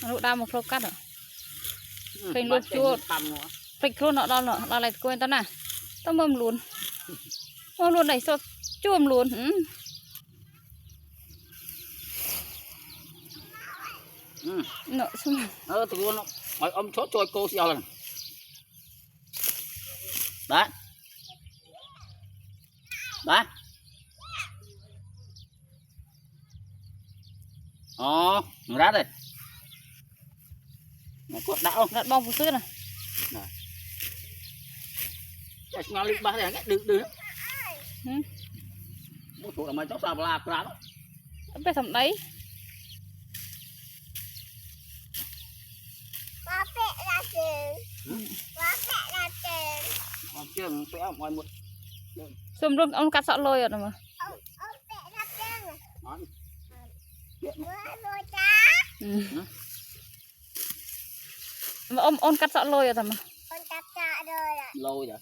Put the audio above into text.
lụa đào một lô cắt rồi phình luôn chua phịch luôn nọ đo lại quên tao nè tao mâm luôn này sao chuồm luôn nọ xong từ luôn mày ông chốt trôi cô xèo lần đấy đấy rát đây này cốt đạo đặt bông một xưa này cái ngon lịch ba này được một tuổi mà cháu sao là đó bé thầm đấy Ba phẹ là trường. Ba phẹ là trường. Trường phẹ mọi một xùm luôn ông cắt sọ lôi rồi mà Ông phẹ là trường. Đó. Rồi cha. mà ông cắt sọ lôi rồi mà Con cắt trả rồi ạ. Lâu rồi